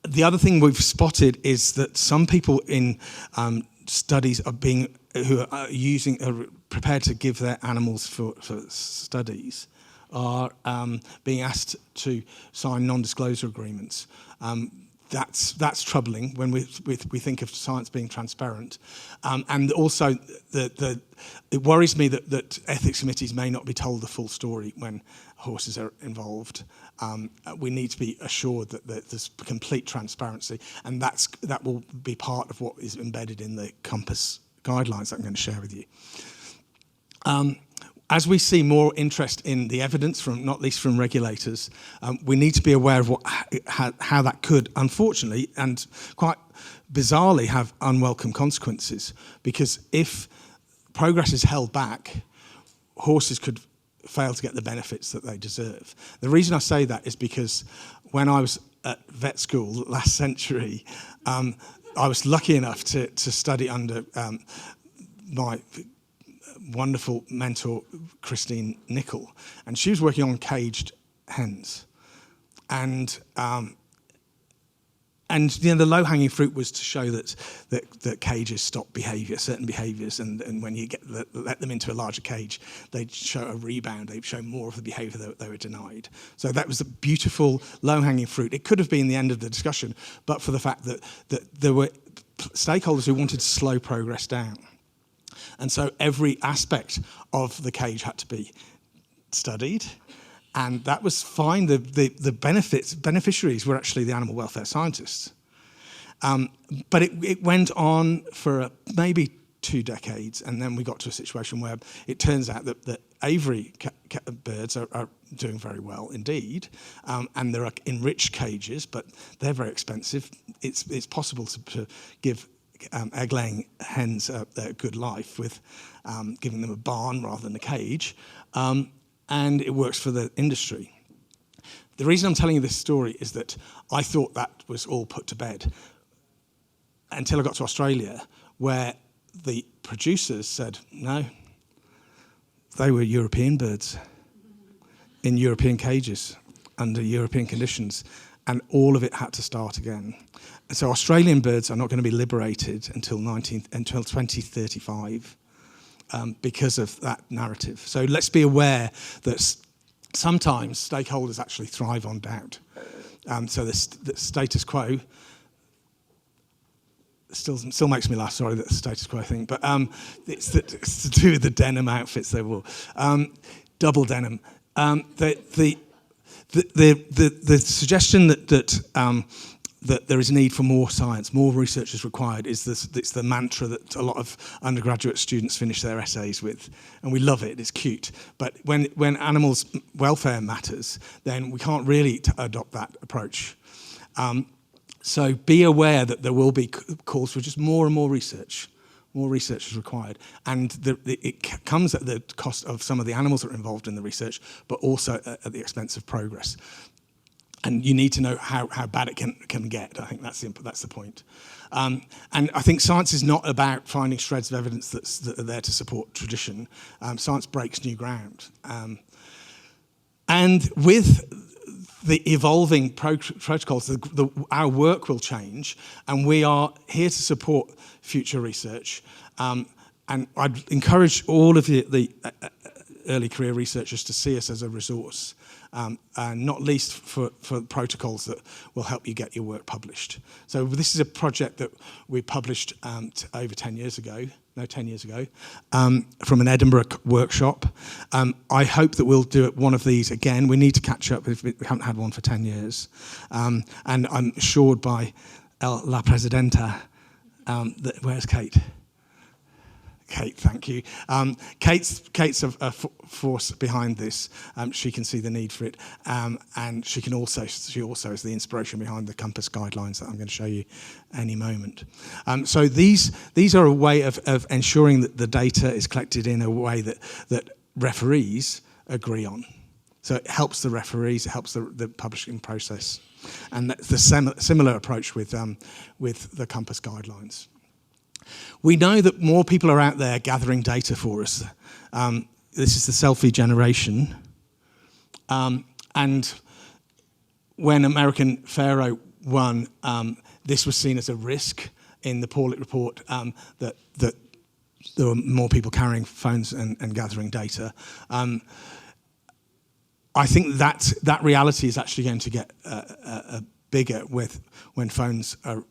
The other thing we've spotted is that some people in studies are prepared to give their animals for studies are being asked to sign non-disclosure agreements. That's troubling when we think of science being transparent, and also it worries me that ethics committees may not be told the full story when horses are involved. We need to be assured that there's complete transparency, and that will be part of what is embedded in the Compass guidelines that I'm going to share with you. As we see more interest in the evidence, not least from regulators, we need to be aware of how that could, unfortunately, and quite bizarrely, have unwelcome consequences. Because if progress is held back, horses could fail to get the benefits that they deserve. The reason I say that is because when I was at vet school last century, I was lucky enough to study under my wonderful mentor, Christine Nicol, and she was working on caged hens. And the low-hanging fruit was to show that cages stop certain behaviours, and when you let them into a larger cage, they'd show a rebound. They'd show more of the behaviour that they were denied. So that was a beautiful low-hanging fruit. It could have been the end of the discussion, but for the fact that there were stakeholders who wanted to slow progress down. And so every aspect of the cage had to be studied, and that was fine. The beneficiaries were actually the animal welfare scientists. But it went on for maybe 2 decades, and then we got to a situation where it turns out that aviary birds are doing very well indeed, and there are enriched cages, but they're very expensive. It's possible to give egg-laying hens a good life with giving them a barn rather than a cage, and it works for the industry. The reason I'm telling you this story is that I thought that was all put to bed until I got to Australia, where the producers said, no, they were European birds in European cages under European conditions, and all of it had to start again. And so Australian birds are not going to be liberated until 2035 because of that narrative. So let's be aware that sometimes stakeholders actually thrive on doubt. So the status quo still makes me laugh, sorry, that the status quo thing, but it's to do with the denim outfits they wore. Double denim. The suggestion that there is a need for more science, more research is required, it's the mantra that a lot of undergraduate students finish their essays with. And we love it, it's cute. But when animals' welfare matters, then we can't really adopt that approach. So be aware that there will be calls for just more and more research. More research is required. And it comes at the cost of some of the animals that are involved in the research, but also at the expense of progress. And you need to know how bad it can get. I think that's the point. And I think science is not about finding shreds of evidence that are there to support tradition. Science breaks new ground. And with the evolving protocols, our work will change, and we are here to support future research. And I'd encourage all of the early career researchers to see us as a resource, and not least for protocols that will help you get your work published. So this is a project that we published over 10 years ago, from an Edinburgh workshop. I hope that we'll do one of these again. We need to catch up if we haven't had one for 10 years. And I'm assured by La Presidenta that, where's Kate? Kate, thank you. Kate's a force behind this. She can see the need for it, and she also is the inspiration behind the Compass guidelines that I'm going to show you any moment. So these are a way of ensuring that the data is collected in a way that referees agree on. So it helps the referees, it helps the publishing process, and that's the similar approach with the Compass guidelines. We know that more people are out there gathering data for us. This is the selfie generation. And when American Pharaoh one, this was seen as a risk in the Paulick report, that there were more people carrying phones and gathering data. I think that reality is actually going to get bigger when phones are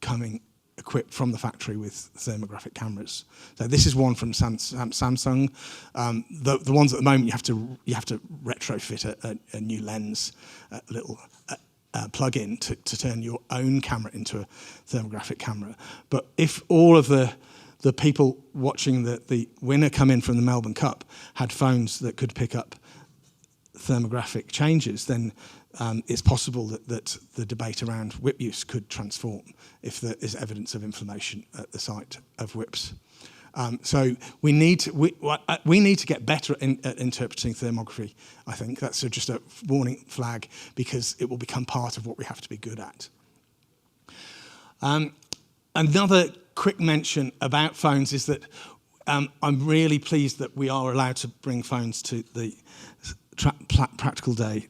coming equipped from the factory with thermographic cameras. So this is one from Samsung. The ones at the moment you have to retrofit a new lens, a little plug-in to turn your own camera into a thermographic camera. But if all of the people watching the winner come in from the Melbourne Cup had phones that could pick up thermographic changes, then it's possible that the debate around whip use could transform if there is evidence of inflammation at the site of whips. So we need to get better at interpreting thermography. I think that's just a warning flag, because it will become part of what we have to be good at. Another quick mention about phones is that I'm really pleased that we are allowed to bring phones to the practical day,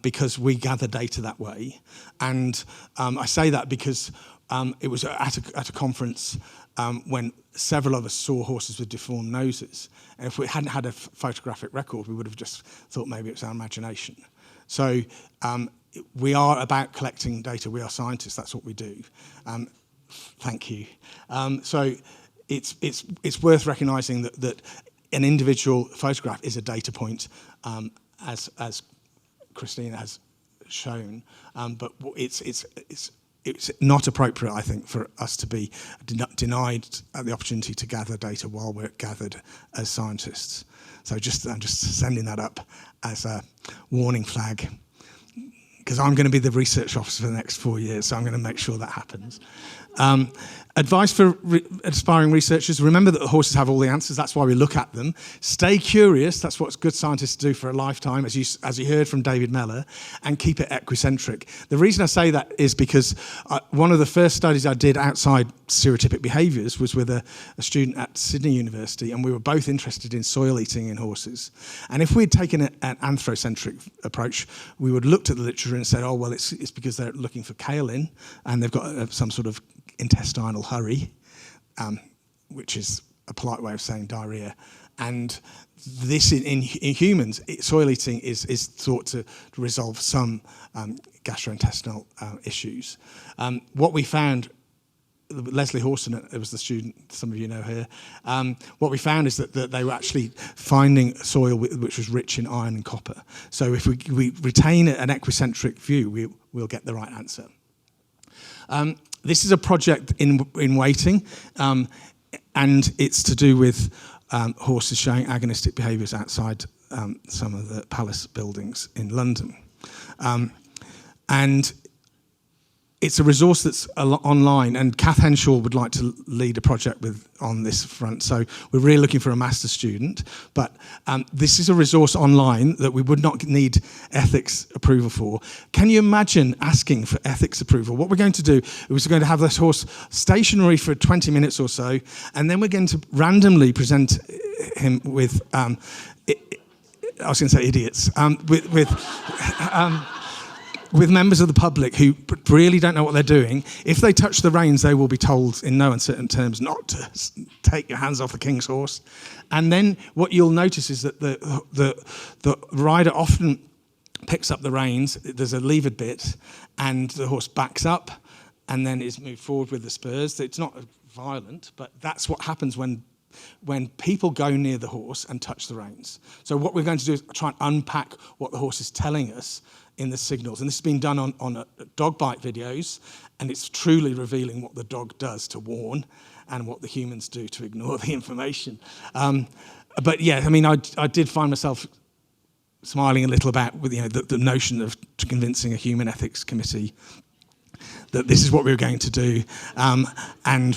because we gather data that way. And I say that because it was at a conference when several of us saw horses with deformed noses. And if we hadn't had a photographic record, we would have just thought maybe it was our imagination. So we are about collecting data. We are scientists. That's what we do. Thank you. So it's worth recognising that an individual photograph is a data point, as Christina has shown, but it's not appropriate, I think, for us to be denied the opportunity to gather data while we're gathered as scientists. So I'm just sending that up as a warning flag, because I'm going to be the research officer for the next 4 years, so I'm going to make sure that happens. Advice for aspiring researchers: remember that the horses have all the answers. That's why we look at them. Stay curious. That's what good scientists do for a lifetime, as you heard from David Mellor, and keep it equicentric. The reason I say that is because one of the first studies I did outside stereotypic behaviours was with a student at Sydney University, and we were both interested in soil eating in horses. And if we'd taken an anthrocentric approach, we would have looked at the literature and said, oh, well, it's because they're looking for kaolin, and they've got some sort of intestinal hurry, which is a polite way of saying diarrhea. And this in humans, soil eating is thought to resolve some gastrointestinal issues. What we found, Leslie Horston, it was the student, some of you know her, what we found is that they were actually finding soil which was rich in iron and copper. So if we retain an equicentric view, we'll get the right answer. This is a project in waiting, and it's to do with horses showing agonistic behaviours outside some of the palace buildings in London. And it's a resource that's online, and Kath Henshaw would like to lead a project on this front. So we're really looking for a master's student, but this is a resource online that we would not need ethics approval for. Can you imagine asking for ethics approval? What we're going to do is we're going to have this horse stationary for 20 minutes or so, and then we're going to randomly present him with, I was going to say idiots, with members of the public who really don't know what they're doing. If they touch the reins, they will be told in no uncertain terms not to take your hands off the king's horse. And then what you'll notice is that the rider often picks up the reins. There's a levered bit, and the horse backs up and then is moved forward with the spurs. It's not violent, but that's what happens when people go near the horse and touch the reins. So what we're going to do is try and unpack what the horse is telling us in the signals. And this has been done on dog bite videos, and it's truly revealing what the dog does to warn and what the humans do to ignore the information. But yeah, I mean, I did find myself smiling a little about with the notion of convincing a human ethics committee that this is what we were going to do. And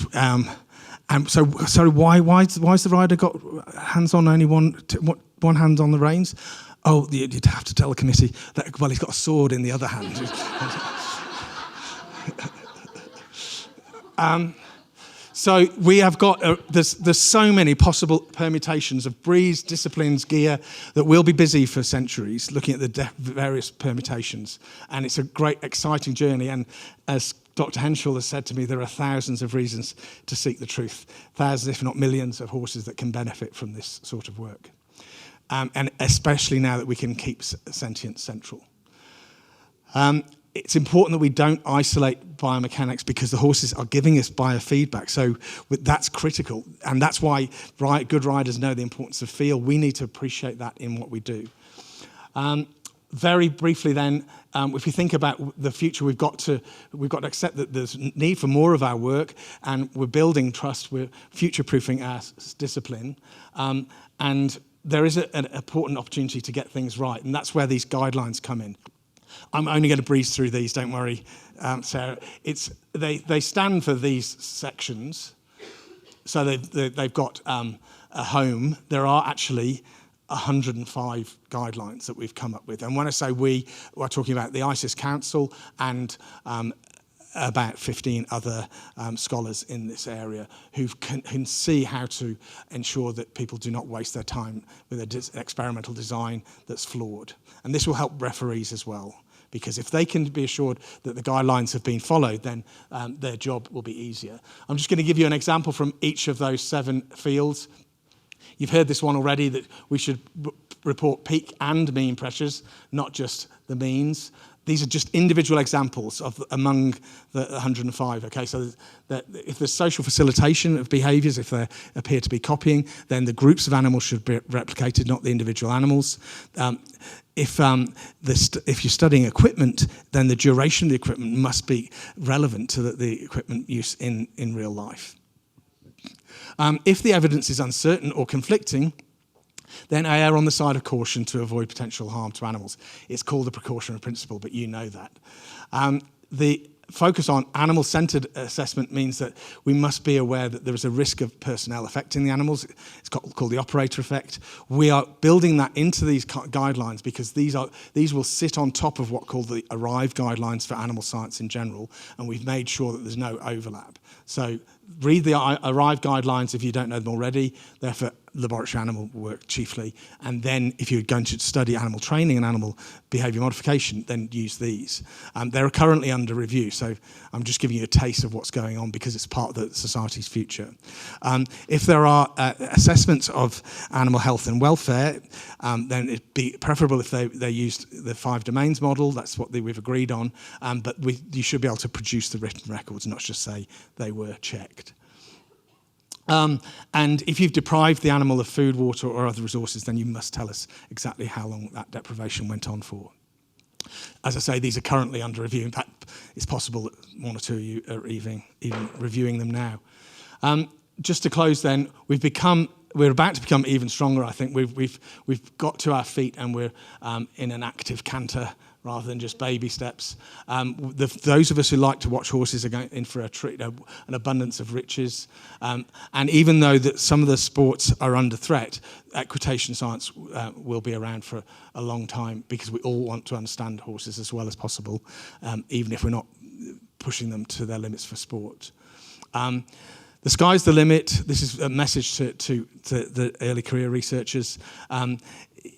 so why's the rider got hands on only one hand on the reins? Oh, you'd have to tell the committee that, well, he's got a sword in the other hand. So we have got, there's so many possible permutations of breeds, disciplines, gear, that we'll be busy for centuries looking at the various permutations. And it's a great, exciting journey. And as Dr. Henschel has said to me, there are thousands of reasons to seek the truth, thousands, if not millions, of horses that can benefit from this sort of work. And especially now that we can keep sentience central. It's important that we don't isolate biomechanics because the horses are giving us biofeedback. So that's critical. And that's why good riders know the importance of feel. We need to appreciate that in what we do. Very briefly then, if you think about the future, we've got to accept that there's need for more of our work, and we're building trust, we're future-proofing our discipline. And there is an important opportunity to get things right, and that's where these guidelines come in. I'm only going to breeze through these, don't worry, Sarah. They stand for these sections. So they've got a home. There are actually 105 guidelines that we've come up with. And when I say we're talking about the ISIS Council and about 15 other scholars in this area who can see how to ensure that people do not waste their time with an experimental design that's flawed. And this will help referees as well, because if they can be assured that the guidelines have been followed, then their job will be easier. I'm just going to give you an example from each of those 7 fields. You've heard this one already, that we should report peak and mean pressures, not just the means. These are just individual examples of among the 105. Okay, so that if there's social facilitation of behaviours, if they appear to be copying, then the groups of animals should be replicated, not the individual animals. If you're studying equipment, then the duration of the equipment must be relevant to the equipment use in real life. If the evidence is uncertain or conflicting, then I err on the side of caution to avoid potential harm to animals. It's called the precautionary principle, but you know that. The focus on animal-centred assessment means that we must be aware that there is a risk of personnel affecting the animals. It's called the operator effect. We are building that into these guidelines because these will sit on top of what are called the ARRIVE guidelines for animal science in general, and we've made sure that there's no overlap. So read the ARRIVE guidelines if you don't know them already. They're for laboratory animal work chiefly. And then if you're going to study animal training and animal behaviour modification, then use these. They're currently under review, so I'm just giving you a taste of what's going on because it's part of the society's future. If there are assessments of animal health and welfare, then it'd be preferable if they used the 5 domains model. That's what we've agreed on. But you should be able to produce the written records, not just say they were checked. And if you've deprived the animal of food, water, or other resources, then you must tell us exactly how long that deprivation went on for. As I say, these are currently under review. In fact, it's possible that 1 or 2 of you are even reviewing them now. Just to close, then, we're about to become even stronger. I think we've got to our feet and we're in an active canter rather than just baby steps. Those of us who like to watch horses are going in for a treat, an abundance of riches. And even though that some of the sports are under threat, equitation science will be around for a long time because we all want to understand horses as well as possible, even if we're not pushing them to their limits for sport. The sky's the limit. This is a message to the early career researchers.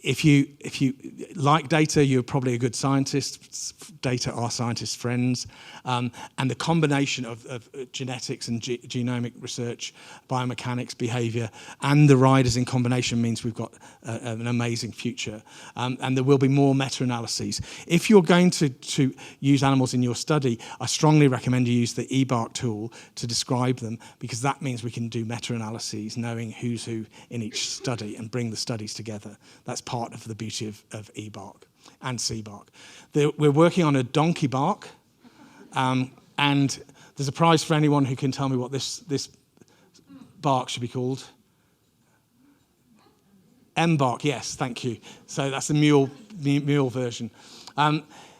If you like data, you're probably a good scientist. Data are scientists' friends. And the combination of genetics and genomic research, biomechanics, behaviour, and the riders in combination means we've got an amazing future. And there will be more meta-analyses. If you're going to use animals in your study, I strongly recommend you use the EBARC tool to describe them, because that means we can do meta-analyses, knowing who's who in each study and bring the studies together. That's part of the beauty of EBARC and CBARC. We're working on a donkey bark, and there's a prize for anyone who can tell me what this bark should be called. M-bark, yes, thank you. So that's the mule version.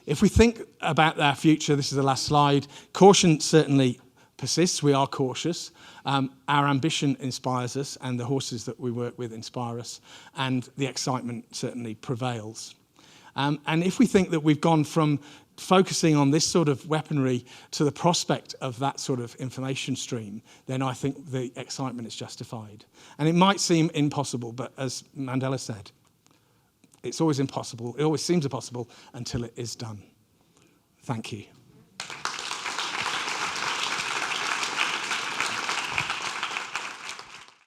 If we think about our future, this is the last slide. Caution certainly persists. We are cautious. Our ambition inspires us, and the horses that we work with inspire us, and the excitement certainly prevails. And if we think that we've gone from focusing on this sort of weaponry to the prospect of that sort of information stream, then I think the excitement is justified. And it might seem impossible, but as Mandela said, it's always impossible. It always seems impossible until it is done. Thank you.